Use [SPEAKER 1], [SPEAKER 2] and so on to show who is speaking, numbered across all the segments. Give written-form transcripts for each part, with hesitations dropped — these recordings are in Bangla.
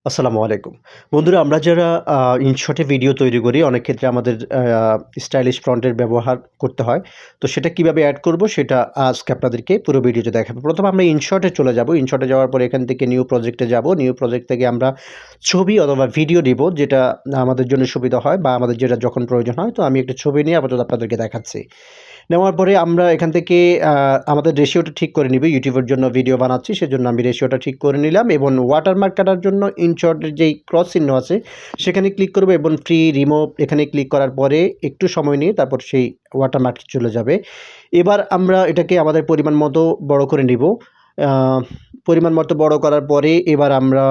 [SPEAKER 1] আসসালামু আলাইকুম। বন্ধুরা আমরা যারা ইনশটে ভিডিও তৈরি করি অনেক ক্ষেত্রে আমাদের স্টাইলিশ ফন্টের ব্যবহার করতে হয়। তো সেটা কিভাবে এড করব সেটা আজকে আপনাদেরকে পুরো ভিডিওতে দেখাবো। প্রথমে আমরা ইনশটে চলে যাব। ইনশটে যাওয়ার পরে এখান থেকে নিউ প্রজেক্টে যাব। নিউ প্রজেক্ট থেকে আমরা ছবি অথবা ভিডিও নিব যেটা আমাদের জন্য সুবিধা হয় বা আমাদের যেটা যখন প্রয়োজন হয়। তো আমি একটা ছবি নিয়ে আপাতত আপনাদেরকে দেখাচ্ছি। নেওয়ার পরে আমরা এখান থেকে আমাদের রেশিওটা ঠিক করে নিব। ইউটিউবের জন্য ভিডিও বানাচ্ছি সেজন্য আমি রেশিওটা ঠিক করে নিলাম এবং ওয়াটারমার্ক কাটার জন্য ইনশটের যেই ক্রস চিহ্ন আছে সেখানে ক্লিক করব এবং ফ্রি রিমুভ এখানে ক্লিক করার পরে একটু সময় নিয়ে তারপর সেই ওয়াটারমার্ক চলে যাবে। এবার আমরা এটাকে আমাদের পরিমাণ মতো বড় করে নিব। পরিমাণ মতো বড় করার পরে এবার আমরা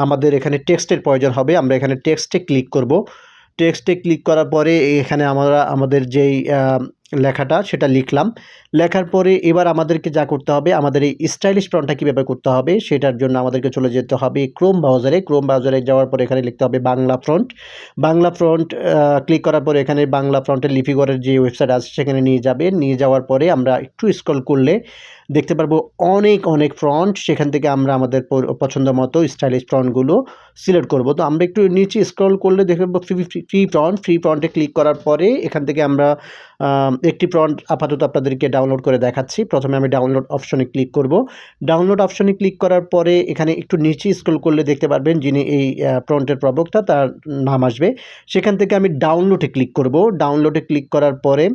[SPEAKER 1] আমাদের এখানে টেক্সটের প্রয়োজন হবে। আমরা এখানে টেক্সটে ক্লিক করব। টেক্সটে ক্লিক করার পরে এখানে আমরা আমাদের যেই লেখাটা সেটা লিখলাম। লেখার পরে এবার আমাদেরকে যা করতে হবে, আমাদের এই স্টাইলিশ ফন্টটা কীভাবে করতে হবে সেটার জন্য আমাদেরকে চলে যেতে হবে ক্রোম ব্রাউজারে। ক্রোম ব্রাউজারে যাওয়ার পরে এখানে লিখতে হবে Bangla font. Bangla font click করার পরে এখানে বাংলা ফন্টের লিপিগড়ের যে ওয়েবসাইট আছে সেখানে নিয়ে যাবে। নিয়ে যাওয়ার পরে আমরা একটু স্ক্রল করলে দেখতে পারবো অনেক ফন্ট। সেখান থেকে আমরা আমাদের পছন্দ মতো স্টাইলিশ ফন্টগুলো সিলেক্ট করব। তো আমরা একটু নিচে স্ক্রল করলে দেখে পাবো ফ্রি ফন্টে ক্লিক করার পরে এখান থেকে আমরা একটি ফন্ট আপাতত আপনাদেরকে ডাউনলোড করে দেখাচ্ছি। প্রথমে আমি ডাউনলোড অপশনে ক্লিক করব। ডাউনলোড অপশনে ক্লিক করার পরে এখানে একটু নিচে স্ক্রল করলে দেখতে পারবেন যিনি এই ফন্টের প্রবক্তা তার নাম আসবে। সেখান থেকে আমি ডাউনলোডে ক্লিক করব। ডাউনলোডে ক্লিক করার পরে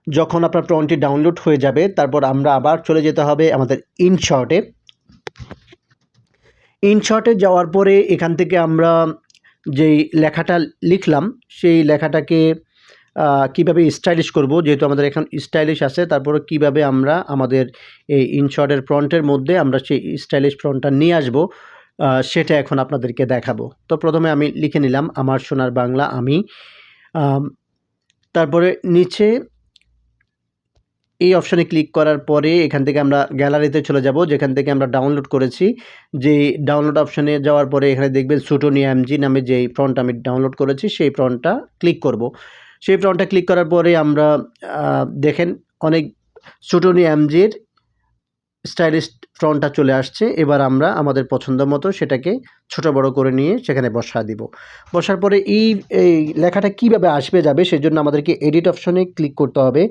[SPEAKER 1] যখন আপনার ফন্টটি ডাউনলোড হয়ে যাবে তারপর আমরা আবার চলে যেতে হবে আমাদের ইনশটে। ইনশটে যাওয়ার পরে এখান থেকে আমরা যেই লেখাটা লিখলাম সেই লেখাটাকে কীভাবে স্টাইলিশ করব, যেহেতু আমাদের এখন স্টাইলিশ আছে তারপরে কিভাবে আমরা আমাদের এই ইনশটের ফন্টের মধ্যে আমরা সেই স্টাইলিশ ফন্টটা নিয়ে আসব সেটা এখন আপনাদেরকে দেখাবো। তো প্রথমে আমি লিখে নিলাম আমার সোনার বাংলা আমি। তারপরে নিচে এই অপশানে ক্লিক করার পরে এখান থেকে আমরা গ্যালারিতে চলে যাব যেখান থেকে আমরা ডাউনলোড করেছি। যেই ডাউনলোড অপশানে যাওয়ার পরে এখানে দেখবেন সুটোনি এমজি নামে যেই ফন্ট আমি ডাউনলোড করেছি সেই ফন্টটা ক্লিক করব। সেই ফন্টটা ক্লিক করার পরে আমরা দেখেন অনেক সুটোনি এমজির স্টাইলিশ ফন্টটা চলে আসছে। এবার আমরা আমাদের পছন্দ মতো সেটাকে ছোট বড় করে নিয়ে সেখানে বসা দিব। বসার পরে এই লেখাটা কীভাবে আসবে যাবে সেজন্য আমাদেরকে এডিট অপশনে ক্লিক করতে হবে।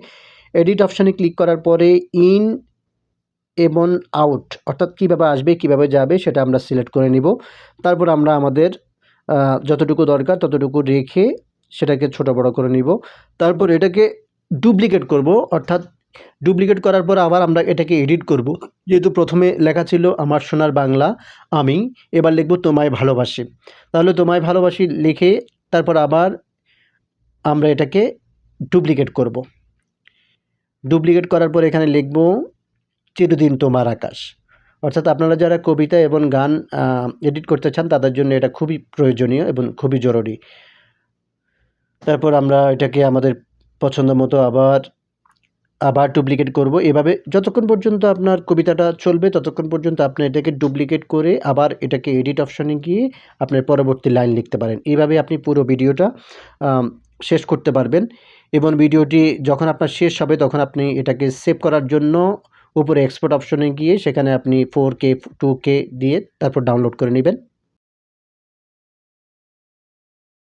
[SPEAKER 1] এডিট অপশানে ক্লিক করার পরে ইন এবং আউট অর্থাৎ কীভাবে আসবে কীভাবে যাবে সেটা আমরা সিলেক্ট করে নিব। তারপর আমরা আমাদের যতটুকু দরকার ততটুকু রেখে সেটাকে ছোট বড় করে নিব। তারপর এটাকে ডুপ্লিকেট করব, অর্থাৎ ডুপ্লিকেট করার পর আবার আমরা এটাকে এডিট করব। যেহেতু প্রথমে লেখা ছিল আমার সোনার বাংলা আমি, এবার লিখব তোমায় ভালোবাসি। তাহলে তোমায় ভালোবাসি লিখে তারপর আবার আমরা এটাকে ডুপ্লিকেট করব। ডুপ্লিকেট করার পর এখানে লিখব চিরদিন তোমার আকাশ। অর্থাৎ আপনারা যারা কবিতা এবং গান এডিট করতে চান তাদের জন্য এটা খুবই প্রয়োজনীয় এবং খুবই জরুরি। তারপর আমরা এটাকে আমাদের পছন্দ মতো আবার ডুপ্লিকেট করব। এভাবে যতক্ষণ পর্যন্ত আপনার কবিতাটা চলবে ততক্ষণ পর্যন্ত আপনি এটাকে ডুপ্লিকেট করে আবার এটাকে এডিট অপশানে গিয়ে আপনার পরবর্তী লাইন লিখতে পারেন। এইভাবে আপনি পুরো ভিডিওটা শেষ করতে পারবেন এবং ভিডিওটি যখন আপনার শেষ হবে তখন আপনি এটাকে সেভ করার জন্য উপরে এক্সপোর্ট অপশনে গিয়ে সেখানে আপনি 4K 2K দিয়ে তারপর ডাউনলোড করে নেবেন।